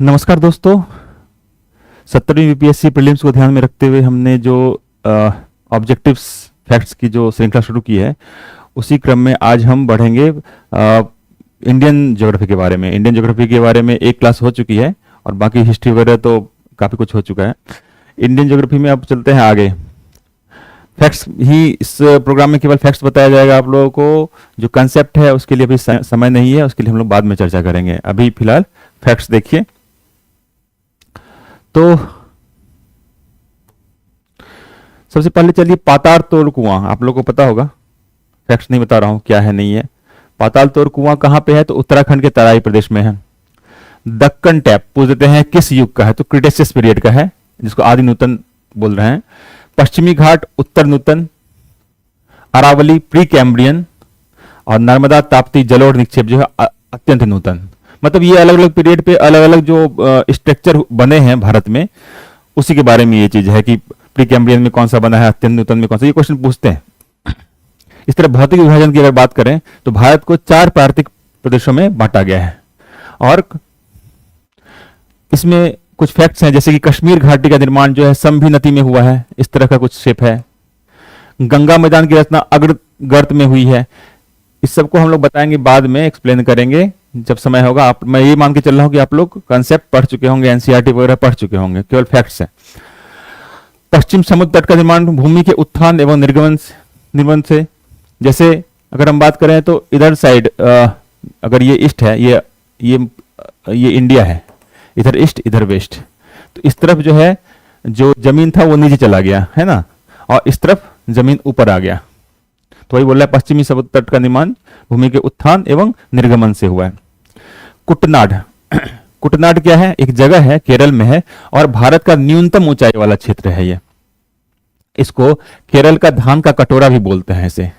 नमस्कार दोस्तों। 70वीं UPSC prelims को ध्यान में रखते हुए हमने जो ऑब्जेक्टिव्स फैक्ट्स की जो श्रृंखला शुरू की है, उसी क्रम में आज हम बढ़ेंगे इंडियन ज्योग्राफी के बारे में। इंडियन ज्योग्राफी के बारे में एक क्लास हो चुकी है और बाकी हिस्ट्री वगैरह तो काफ़ी कुछ हो चुका है। इंडियन ज्योग्राफी में अब चलते हैं आगे। फैक्ट्स ही इस प्रोग्राम में केवल फैक्ट्स बताया जाएगा आप लोगों को। जो कंसेप्ट है उसके लिए अभी समय नहीं है, उसके लिए हम लोग बाद में चर्चा करेंगे। अभी फिलहाल फैक्ट्स देखिए। तो सबसे पहले चलिए पाताल तोड़ कुआं, आप लोगों को पता होगा, फैक्ट्स नहीं बता रहा हूं क्या है नहीं है। पाताल तोड़ कुआं कहां पे है? तो उत्तराखंड के तराई प्रदेश में है। दक्कन टैप पूछ देते हैं किस युग का है? तो क्रिटेशियस पीरियड का है, जिसको आदि नूतन बोल रहे हैं। पश्चिमी घाट उत्तर नूतन, अरावली प्री कैम्ब्रियन और नर्मदा ताप्ती जलोढ़ निक्षेप जो है अत्यंत नूतन। मतलब ये अलग अलग पीरियड पे अलग अलग जो स्ट्रक्चर बने हैं भारत में, उसी के बारे में ये चीज है कि प्री कैम्ब्रियन में कौन सा बना है, अत्यंत नूतन में कौन सा, ये क्वेश्चन पूछते हैं। इस तरह भौतिक विभाजन की अगर बात करें तो भारत को 4 प्राकृतिक प्रदेशों में बांटा गया है और इसमें कुछ फैक्ट्स हैं, जैसे कि कश्मीर घाटी का निर्माण जो है संभी नदी में हुआ है, इस तरह का कुछ शेप है। गंगा मैदान की रचना अग्रगर्त में हुई है। इस सबको हम लोग बताएंगे, बाद में एक्सप्लेन करेंगे जब समय होगा। मैं ये मान के चल रहा हूं कि आप लोग कंसेप्ट पढ़ चुके होंगे, एनसीईआरटी वगैरह पढ़ चुके होंगे, केवल फैक्ट्स हैं। पश्चिम समुद्र तट का निर्माण भूमि के उत्थान एवं निर्गमन से, जैसे अगर हम बात करें तो इधर साइड अगर ये ईस्ट है, ये इंडिया है, इधर ईस्ट इधर वेस्ट, तो इस तरफ जो है जो जमीन था वो नीचे चला गया है ना, और इस तरफ जमीन ऊपर आ गया। तो वही बोल रहा है पश्चिमी समुद्र तट का निर्माण भूमि के उत्थान एवं निर्गमन से हुआ है। कुटनाड कुटनाड क्या है? एक जगह है, केरल में है और भारत का न्यूनतम ऊंचाई वाला क्षेत्र है ये। इसको केरल का धान का कटोरा भी बोलते हैं इसे।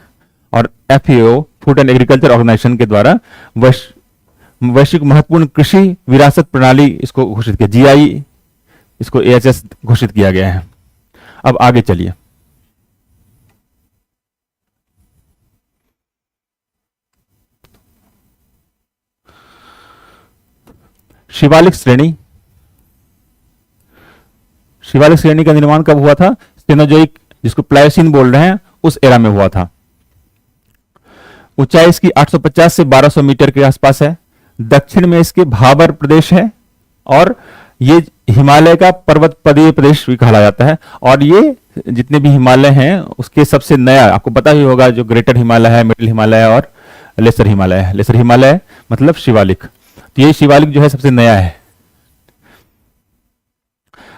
और FAO food and agriculture organisation के द्वारा वैश्विक महत्वपूर्ण कृषि विरासत प्रणाली इसको घोषित किया, जीआई इसको एएचएस घोषित किया गया है। अब आगे चलिए। शिवालिक श्रेणी का निर्माण कब हुआ था? सेनोजोइक, जिसको प्लायोसिन बोल रहे हैं, उस एरा में हुआ था। ऊंचाई इसकी 850 से 1200 मीटर के आसपास है। दक्षिण में इसके भाबर प्रदेश है और ये हिमालय का पर्वतपदीय प्रदेश भी कहा जाता है। और ये जितने भी हिमालय हैं उसके सबसे नया, आपको पता ही होगा, जो ग्रेटर हिमालय है, मिडिल हिमालय है और लेसर हिमालय है। लेसर हिमालय मतलब शिवालिक, तो ये शिवालिक जो है सबसे नया है।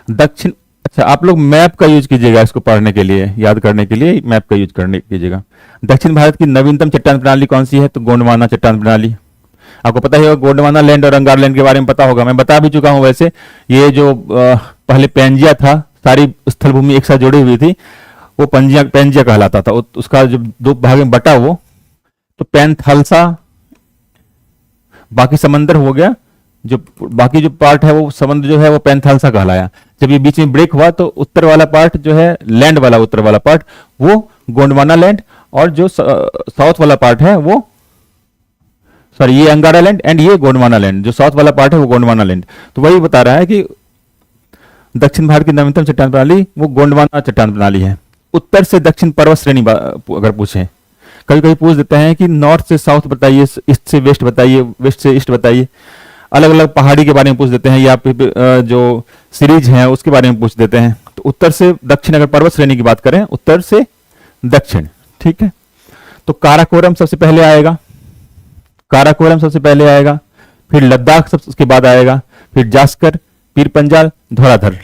दक्षिण, अच्छा आप लोग मैप का यूज कीजिएगा इसको पढ़ने के लिए, याद करने के लिए मैप का यूज करने कीजिएगा। दक्षिण भारत की नवीनतम चट्टान प्रणाली कौन सी है? तो गोंडवाना चट्टान प्रणाली। आपको पता ही होगा गोंडवाना लैंड और अंगार लैंड के बारे में पता होगा, मैं बता भी चुका हूं। वैसे ये जो पहले पेंजिया था, सारी स्थल भूमि एक साथ जुड़ी हुई थी, वो पेंजिया कहलाता था। उसका जब 2 भाग में बटा वो, तो पैंथालसा बाकी समंदर हो गया, जो बाकी जो पार्ट है वो समुद्र जो है वो पैंथालसा कहलाया। जब ये बीच में ब्रेक हुआ तो उत्तर वाला पार्ट जो है लैंड वाला, उत्तर वाला पार्ट वो गोंडवाना लैंड, और जो साउथ वाला पार्ट है वो, सॉरी, ये अंगारा लैंड एंड ये गोंडवाना लैंड, जो साउथ वाला पार्ट है वो गोंडवाना लैंड। तो वही बता रहा है कि दक्षिण भारत की नवीनतम चट्टान प्रणाली वो गोंडवाना चट्टान प्रणाली है। उत्तर से दक्षिण पर्वत श्रेणी अगर पूछें, कभी कभी पूछ देते हैं कि नॉर्थ से साउथ बताइए, ईस्ट से वेस्ट बताइए, वेस्ट से ईस्ट बताइए, अलग अलग पहाड़ी के बारे में पूछ देते हैं, या फिर जो सीरीज है उसके बारे में पूछ देते हैं। तो उत्तर से दक्षिण अगर पर्वत श्रेणी की बात करें, उत्तर से दक्षिण, ठीक है। तो काराकोरम सबसे पहले आएगा, फिर लद्दाख सबसे उसके बाद आएगा, फिर जास्कर, पीर पंजाल, धौलाधर।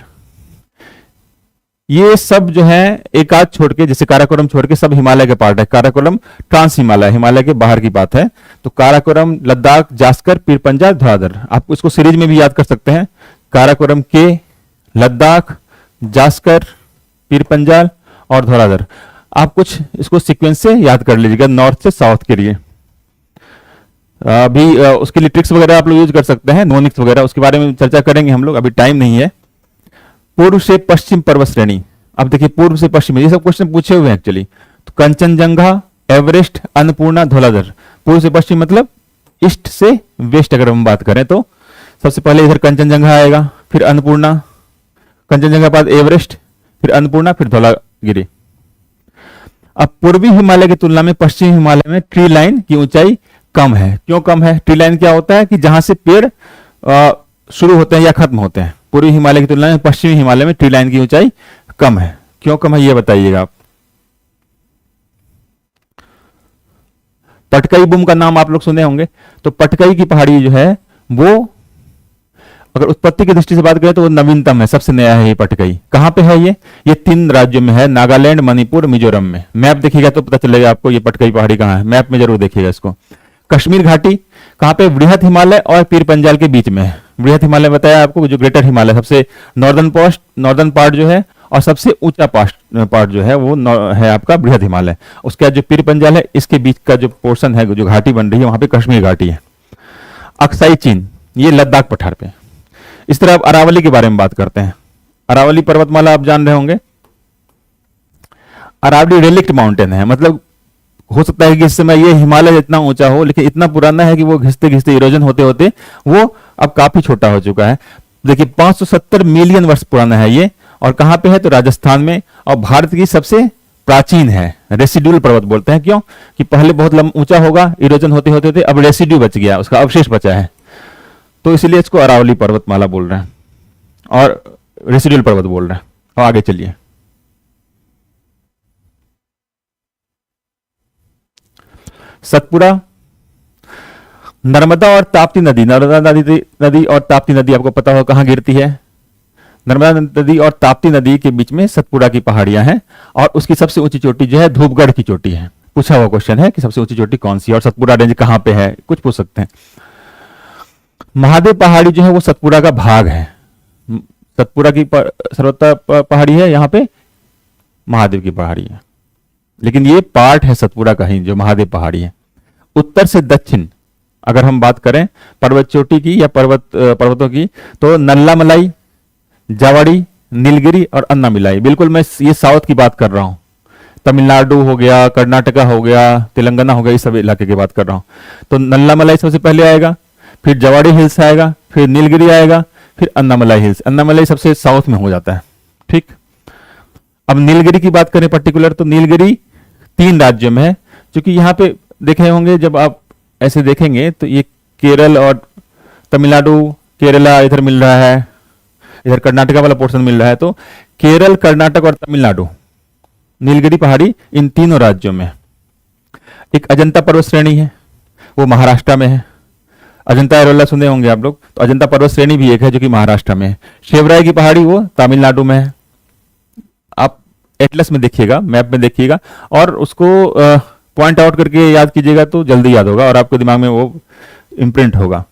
ये सब जो है एक आध छोड़ के, जैसे काराकोरम छोड़ के सब हिमालय के पार्ट है। काराकोरम ट्रांस हिमालय, हिमालय के बाहर की बात है। तो काराकोरम, लद्दाख, जास्कर, पीर पंजाल, धौलाधर। आप इसको सीरीज में भी याद कर सकते हैं, काराकोरम के, लद्दाख, जास्कर, पीर पंजाल और धौलाधर। आप कुछ इसको सीक्वेंस से याद कर लीजिएगा नॉर्थ से साउथ के लिए। अभी उसके लिए ट्रिक्स वगैरह आप लोग यूज कर सकते हैं, नोनिक्स वगैरह, उसके बारे में चर्चा करेंगे हम लोग, अभी टाइम नहीं है। पूर्व से पश्चिम पर्वत श्रेणी, अब देखिए पूर्व से पश्चिम, ये सब क्वेश्चन पूछे हुए हैं एक्चुअली। तो कंचनजंगा, एवरेस्ट, अन्नपूर्णा, धौलाधर। पूर्व से पश्चिम मतलब ईस्ट से वेस्ट अगर हम बात करें तो सबसे पहले इधर कंचनजंगा आएगा, फिर अन्नपूर्णा, कंचनजंगा के बाद एवरेस्ट, फिर अन्नपूर्णा, फिर धौलागिरी। अब पूर्वी हिमालय की तुलना में पश्चिमी हिमालय में ट्री लाइन की ऊंचाई कम है। क्यों कम है? ट्री लाइन क्या होता है कि जहां से पेड़ शुरू होते हैं या खत्म होते हैं। पूर्वी हिमालय की तुलना में पश्चिमी हिमालय में ट्री लाइन की ऊंचाई कम है। क्यों कम है ये बताइएगा आप। पटकई बुम का नाम आप लोग सुने होंगे। तो पटकई की पहाड़ी जो है वो अगर उत्पत्ति की दृष्टि से बात करें तो वो नवीनतम है, सबसे नया है ये पटकई। कहां पे है ये 3 राज्यों में है, नागालैंड, मणिपुर, मिजोरम में। मैप देखिएगा तो पता चलेगा आपको ये पटकई पहाड़ी कहां है, मैप में जरूर देखिएगा इसको। कश्मीर घाटी कहां पे? बृहत हिमालय और पीर पंजाल के बीच में है। बृहत हिमालय बताया आपको, जो ग्रेटर हिमालय सबसे नॉर्दर्न पार्ट जो है, और सबसे ऊंचा पार्ट जो है वो है आपका बृहद हिमालय। उसके बाद जो पीर पंजाल है इसके बीच का जो पोर्शन है, जो घाटी बन रही है, वहां पे कश्मीर घाटी है। अक्साई चीन, ये लद्दाख पठार पे। इस तरह अब अरावली के बारे में बात करते हैं। अरावली पर्वतमाला आप जान रहे होंगे। अरावली रेलिक्ट माउंटेन है, मतलब हो सकता है कि इस समय ये हिमालय इतना ऊंचा हो, लेकिन इतना पुराना है कि वो घिसते घिसते इरोजन होते होते वो अब काफी छोटा हो चुका है। देखिए 570 मिलियन वर्ष पुराना है ये, और कहां पे है? तो राजस्थान में, और भारत की सबसे प्राचीन है। रेसिड्यूल पर्वत बोलते हैं। क्यों? कि पहले बहुत ऊंचा होगा, इरोजन होते होते होते अब रेसिड्यू बच गया, उसका अवशेष बचा है, तो इसलिए इसको अरावली पर्वतमाला बोल रहे हैं और रेसिड्यूल पर्वत बोल रहे हैं। और आगे चलिए, सतपुड़ा, नर्मदा और ताप्ती नदी। नदी और ताप्ती नदी आपको पता होगा कहां गिरती है। नर्मदा नदी और ताप्ती नदी के बीच में सतपुड़ा की पहाड़ियां हैं, और उसकी सबसे ऊंची चोटी जो है धूपगढ़ की चोटी है। पूछा हुआ क्वेश्चन है कि सबसे ऊंची चोटी कौन सी है और सतपुड़ा रेंज कहां पे है, कुछ पूछ सकते हैं। महादेव पहाड़ी जो है वो सतपुड़ा का भाग है। सतपुड़ा की सर्वोत्तम पहाड़ी है, यहाँ पे महादेव की पहाड़ी है, लेकिन ये पार्ट है सतपुड़ा का ही, जो महादेव पहाड़ी है। उत्तर से दक्षिण अगर हम बात करें पर्वत चोटी की या पर्वतों की, तो नल्लामलाई, जावाड़ी, नीलगिरी और अन्नामिलाई। बिल्कुल मैं ये साउथ की बात कर रहा हूं। तमिलनाडु हो गया, कर्नाटका हो गया, तेलंगाना हो गया, इस सब इलाके की बात कर रहा हूं। तो नल्लामलाई सबसे पहले आएगा, फिर जवाड़ी हिल्स आएगा, फिर नीलगिरी आएगा, फिर अन्नामलाई हिल्स। अन्नामलाई सबसे साउथ में हो जाता है। ठीक, अब नीलगिरी की बात करें पर्टिकुलर, तो नीलगिरी 3 राज्यों में है। क्योंकि यहाँ पे देखे होंगे, जब आप ऐसे देखेंगे तो ये केरल और तमिलनाडु, केरला इधर मिल रहा है, इधर कर्नाटका वाला पोर्शन मिल रहा है। तो केरल, कर्नाटक और तमिलनाडु, नीलगिरी पहाड़ी इन तीनों राज्यों में। एक अजंता पर्वत श्रेणी है, वो महाराष्ट्र में है। अजंता एलोरा सुने होंगे आप लोग, तो अजंता पर्वत श्रेणी भी एक है जो कि महाराष्ट्र में है। शेवराय की पहाड़ी वो तमिलनाडु में है। आप एटलस में देखिएगा, मैप में देखिएगा, और उसको पॉइंट आउट करके याद कीजिएगा तो जल्दी याद होगा और आपके दिमाग में वो इम्प्रिंट होगा।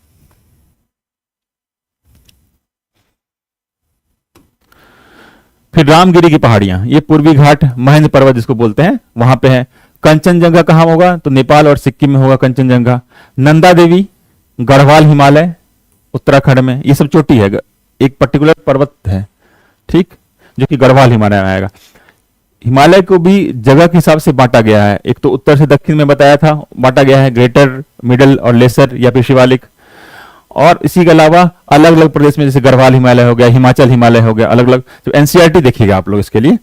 फिर रामगिरी की पहाड़ियां, ये पूर्वी घाट महेंद्र पर्वत जिसको बोलते हैं, वहां पे है। कंचनजंगा कहां होगा? तो नेपाल और सिक्किम में होगा कंचनजंगा। नंदा देवी, गढ़वाल हिमालय, उत्तराखंड में। ये सब चोटी है, एक पर्टिकुलर पर्वत है, ठीक, जो कि गढ़वाल हिमालय में आएगा। हिमालय को भी जगह के हिसाब से बांटा गया है। एक तो उत्तर से दक्षिण में बताया था, बांटा गया है ग्रेटर, मिडल और लेसर या फिर शिवालिक। और इसी के अलावा अलग अलग प्रदेश में, जैसे गढ़वाल हिमालय हो गया, हिमाचल हिमालय हो गया, अलग अलग। तो एनसीईआरटी देखिएगा आप लोग इसके लिए।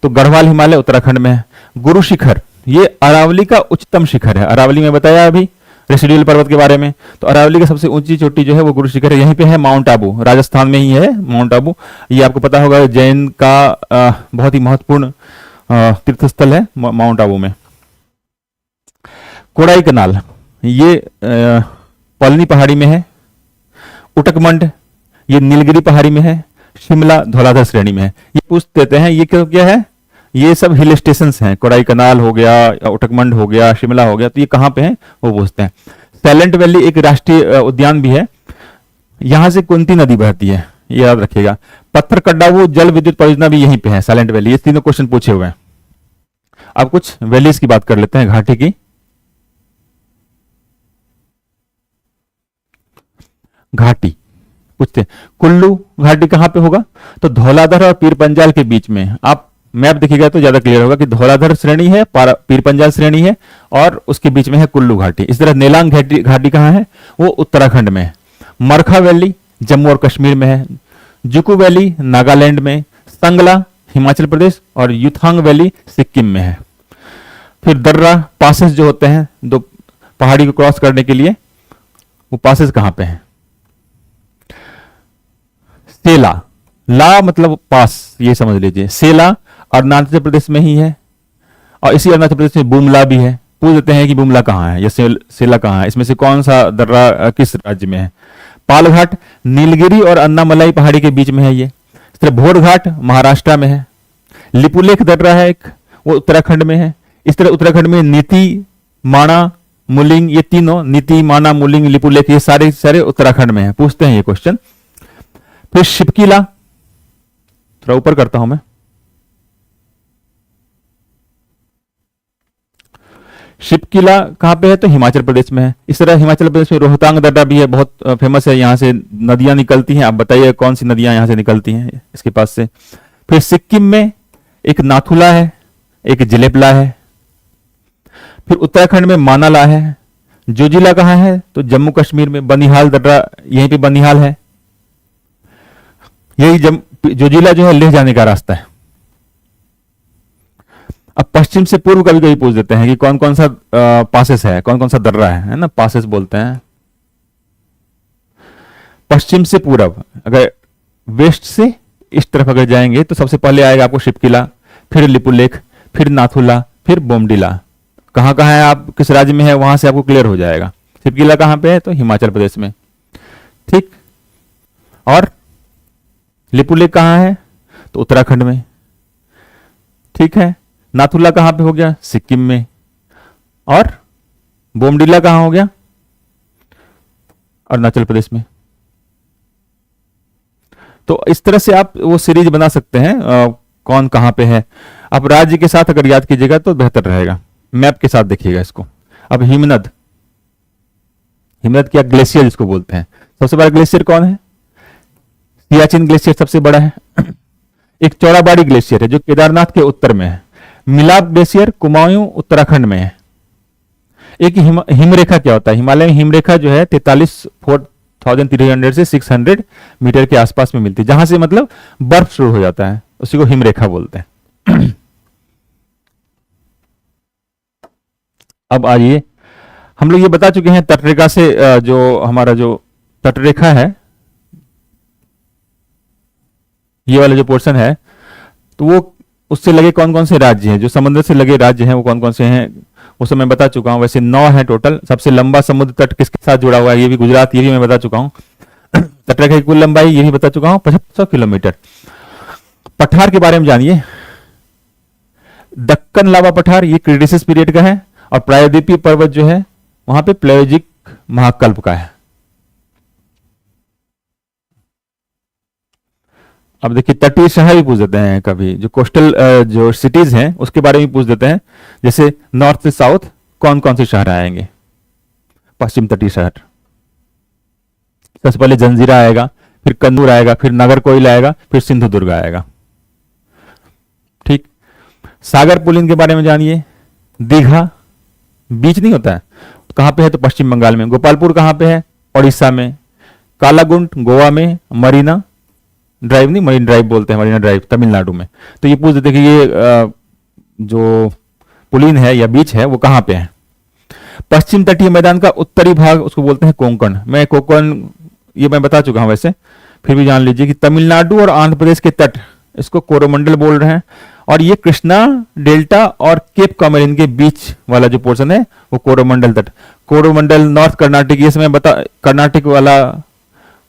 तो गढ़वाल हिमालय उत्तराखंड में है। गुरु शिखर, ये अरावली का उच्चतम शिखर है। अरावली में बताया अभी रेसिड्यूल पर्वत के बारे में। तो अरावली की सबसे ऊंची चोटी जो है वो गुरु शिखर है। यहीं पे है माउंट आबू, राजस्थान में ही है माउंट आबू। ये आपको पता होगा जैन का बहुत ही महत्वपूर्ण तीर्थ स्थल है माउंट आबू में। कोडाई कनाल, ये पलनी पहाड़ी में है। उटकमंड, ये नीलगिरी पहाड़ी में है। शिमला धौलाधर श्रेणी में है। ये पूछ देते हैं ये क्या है, ये सब हिल स्टेशंस हैं। कोडाई कनाल हो गया, उटकमंड हो गया, शिमला हो गया, तो ये कहां पे हैं वो पूछते हैं। सैलेंट वैली एक राष्ट्रीय उद्यान भी है, यहां से कुंती नदी बहती है, ये याद रखिएगा। पत्थर कड्डावू जल विद्युत परियोजना भी यहीं पे है, साइलेंट वैली। ये तीनों क्वेश्चन पूछे हुए हैं। अब कुछ वैलीज की बात कर लेते हैं, घाटी की। घाटी पूछते हैं, कुल्लू घाटी कहां पे होगा? तो धौलाधर और पीर पंजाल के बीच में। आप मैप देखिएगा तो ज्यादा क्लियर होगा कि धौलाधर श्रेणी है, पीर पंजाल श्रेणी है, और उसके बीच में है कुल्लू घाटी। इस तरह नेलांग घाटी कहां है? वो उत्तराखंड में है। मरखा वैली जम्मू और कश्मीर में है, जुकू वैली नागालैंड में, संगला हिमाचल प्रदेश और युथांग वैली सिक्किम में है। फिर दर्रा पासेस जो होते हैं दो पहाड़ी को क्रॉस करने के लिए, वो पासेस कहां पे हैं? सेला, ला मतलब पास, ये समझ लीजिए। सेला अरुणाचल प्रदेश में ही है और इसी अरुणाचल प्रदेश में बुमला भी है। पूछ देते हैं कि बुमला कहाँ है या सेला कहाँ है, इसमें से कौन सा दर्रा किस राज्य में है? पालघाट नीलगिरी और अन्नामलाई पहाड़ी के बीच में है ये। इस तरह भोर घाट महाराष्ट्र में है। लिपुलेख दर्रा है एक, वो उत्तराखंड में है। इस तरह उत्तराखंड में नीति, माणा, मुलिंग, ये तीनों नीति, माणा, मुलिंग, लिपुलेख, ये सारे सारे उत्तराखंड में है। पूछते हैं ये क्वेश्चन। फिर शिपकीला, थोड़ा ऊपर करता हूं मैं। शिपकीला कहां पे है? तो हिमाचल प्रदेश में है। इस तरह हिमाचल प्रदेश में रोहतांग दर्रा भी है, बहुत फेमस है, यहां से नदियां निकलती हैं। आप बताइए कौन सी नदियां यहां से निकलती हैं इसके पास से? फिर सिक्किम में एक नाथुला है, एक जिलेबला है। फिर उत्तराखंड में मानाला है। जोजिला कहां है? तो जम्मू कश्मीर में बनिहाल दर्रा, यहीं पे बनिहाल है। यही जोजिला जो है लेह जाने का रास्ता है। अब पश्चिम से पूर्व कभी कभी पूछ देते हैं कि कौन कौन सा पासेस है, कौन कौन सा दर्रा है ना, पासेस बोलते हैं। पश्चिम से पूर्व, अगर वेस्ट से इस तरफ अगर जाएंगे तो सबसे पहले आएगा आपको शिपकिला, फिर लिपुलेख, फिर नाथुला, फिर बोमडिला। कहां कहां है, आप किस राज्य में है, वहां से आपको क्लियर हो जाएगा। शिपकिला कहां पे है? तो हिमाचल प्रदेश में, ठीक। और लिपुलेख कहां है? तो उत्तराखंड में, ठीक है। नाथुला कहां पे हो गया? सिक्किम में। और बोमडिला कहां हो गया? अरुणाचल प्रदेश में। तो इस तरह से आप वो सीरीज बना सकते हैं कौन कहां पे है। आप राज्य के साथ अगर याद कीजिएगा तो बेहतर रहेगा, मैप के साथ देखिएगा इसको। अब हिमनद, हिमनद क्या ग्लेशियर जिसको बोलते हैं, सबसे बड़ा ग्लेशियर कौन है? सियाचिन ग्लेशियर सबसे बड़ा है। एक चौड़ाबाड़ी ग्लेशियर है जो केदारनाथ के उत्तर में है। मिलाप ग्लेशियर कुमाऊं उत्तराखंड में है। एक हिमरेखा क्या होता है? हिमालय में हिमरेखा जो है 4300 से 600 मीटर के आसपास में मिलती है, जहां से मतलब बर्फ शुरू हो जाता है, उसी को हिमरेखा बोलते हैं। अब आइए, हम लोग ये बता चुके हैं तटरेखा से जो हमारा जो तटरेखा है, ये वाला जो पोर्शन है, तो वो उससे लगे कौन कौन से राज्य हैं, जो समुद्र से लगे राज्य हैं वो कौन कौन से हैं, वो सब मैं बता चुका हूं। वैसे 9 है टोटल। सबसे लंबा समुद्र तट किसके साथ जुड़ा हुआ है? ये भी गुजरात, ये भी मैं बता चुका हूं। तटरेखा की कुल लंबाई ये भी बता चुका हूं, 7500 किलोमीटर। पठार के बारे में जानिए। दक्कन लावा पठार ये क्रीटेशियस पीरियड का है, और प्रायद्वीपीय पर्वत जो है वहां पे प्लेयोजिक महाकल्प का है। अब देखिए तटीय शहर भी पूछ देते हैं कभी, जो कोस्टल जो सिटीज हैं उसके बारे में पूछ देते हैं। जैसे नॉर्थ से साउथ कौन कौन से शहर आएंगे? पश्चिम तटीय शहर, सबसे पहले जंजीरा आएगा, फिर कन्नूर आएगा, फिर नागरकोइल आएगा, फिर सिंधुदुर्ग आएगा, ठीक। सागर पुलिन के बारे में जानिए। दीघा बीच नहीं होता है, कहां पे है? तो पश्चिम बंगाल में। गोपालपुर कहां पे है? उड़ीसा में। कालागुंड गोवा में। मरीना ड्राइव नहीं, मरीन ड्राइव बोलते हैं, मरीना ड्राइव तमिलनाडु में। तो ये पूछ देते हैं कि ये जो पुलिन है या बीच है वो कहां पे है? पश्चिम तटीय मैदान का उत्तरी भाग उसको बोलते हैं कोंकण। मैं कोंकण ये मैं बता चुका हूं, वैसे फिर भी जान लीजिए कि तमिलनाडु और आंध्र प्रदेश के तट इसको कोरोमंडल बोल रहे हैं, और ये कृष्णा डेल्टा और केप कॉमेरिन के बीच वाला जो पोर्शन है वो कोरोमंडल तट। कोरोमंडल नॉर्थ कर्नाटक, ये समय बता, कर्नाटक वाला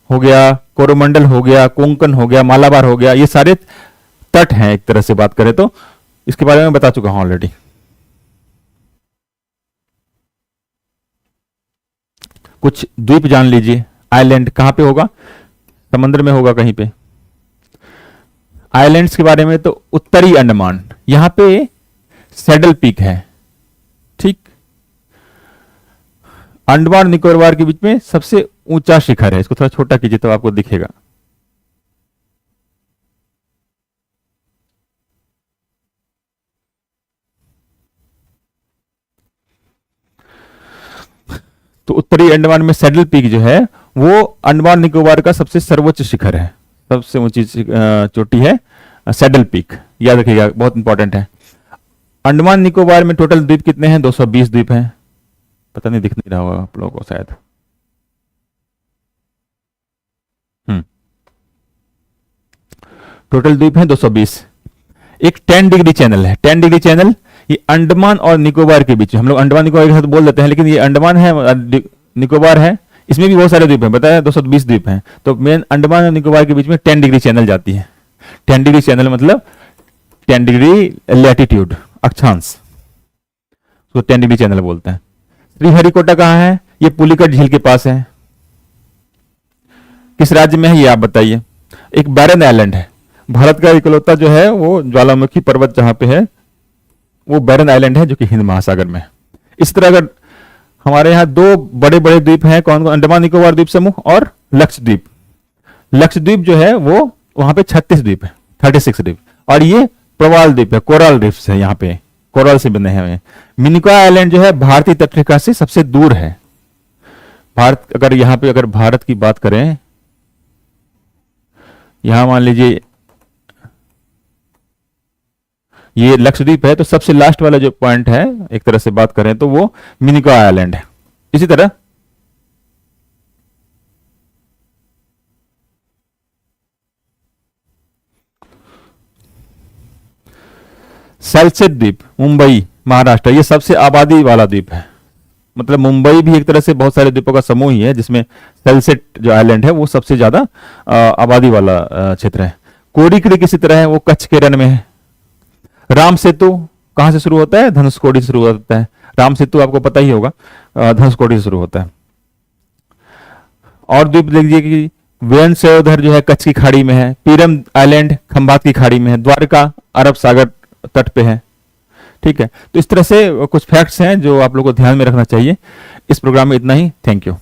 हो गया, कोरोमंडल हो गया, कोंकण हो गया, मालाबार हो गया, ये सारे तट हैं एक तरह से बात करें तो। इसके बारे में बता चुका हूं ऑलरेडी। कुछ द्वीप जान लीजिए। आइलैंड कहां पे होगा? समुद्र में होगा कहीं पे। आइलैंड्स के बारे में तो उत्तरी अंडमान, यहां पे सैडल पीक है, ठीक। अंडमान निकोबार के बीच में सबसे ऊंचा शिखर है। इसको थोड़ा छोटा कीजिए तो आपको दिखेगा। तो उत्तरी अंडमान में सैडल पीक जो है वो अंडमान निकोबार का सबसे सर्वोच्च शिखर है, सबसे ऊंची चोटी है सैडल पीक, याद रखिएगा, बहुत इंपॉर्टेंट है। अंडमान निकोबार में टोटल द्वीप कितने हैं? 220 द्वीप हैं। पता नहीं दिख नहीं रहा होगा आप लोगों को शायद। टोटल द्वीप हैं 220। एक 10 डिग्री चैनल है, 10 डिग्री चैनल, ये अंडमान और निकोबार के बीच में, हम लोग अंडमान निकोबार के साथ बोल देते हैं, लेकिन ये अंडमान है, निकोबार है, इसमें भी बहुत सारे द्वीप हैं, बताया 220 द्वीप हैं। तो मेन अंडमान और निकोबार के बीच में 10 डिग्री चैनल जाती है। 10 डिग्री चैनल मतलब 10 डिग्री लैटिट्यूड, अक्षांश, तो 10 डिग्री चैनल बोलते हैं। श्रीहरिकोटा कहाँ है? ये पुलिकट झील के पास है। किस राज्य में है ये आप बताइए। एक बैरन आइलैंड है, भारत का इकलौता जो है वो ज्वालामुखी पर्वत जहां पे है वो बैरन आइलैंड है, जो कि हिंद महासागर में है। इस तरह अगर हमारे यहाँ दो बड़े बड़े द्वीप हैं, कौन कौन? अंडमान निकोबार द्वीप समूह और लक्षद्वीप। लक्षद्वीप जो है वो वहां पे 36 द्वीप है, 36 द्वीप, और ये प्रवाल द्वीप है, कोरल रीफ्स है, यहाँ पे कोरल से बने हैं। मिनिकॉय आइलैंड जो है भारतीय तटरेखा से सबसे दूर है। भारत, अगर यहाँ पे अगर भारत की बात करें, यहां मान लीजिए ये लक्षद्वीप है, तो सबसे लास्ट वाला जो पॉइंट है एक तरह से बात करें तो वो मिनिकॉय आइलैंड है। इसी तरह सेल्सेट द्वीप, मुंबई महाराष्ट्र, ये सबसे आबादी वाला द्वीप है। मतलब मुंबई भी एक तरह से बहुत सारे द्वीपों का समूह ही है, जिसमें सेल्सेट जो आइलैंड है वो सबसे ज्यादा आबादी वाला क्षेत्र है। कोडी क्रीक इसी तरह है, वो कच्छ के रन में है। राम सेतु कहां से शुरू होता है? धनुषकोडी से शुरू होता है। राम सेतु आपको पता ही होगा, धनुषकोडी से शुरू होता है। और द्वीप देखिए कि वेन सेयोधर जो है कच्छ की खाड़ी में है, पीरम आइलैंड खंबात की खाड़ी में है, द्वारका अरब सागर तट पे है। ठीक है, तो इस तरह से कुछ फैक्ट्स हैं जो आप लोगों को ध्यान में रखना चाहिए। इस प्रोग्राम में इतना ही। Thank you.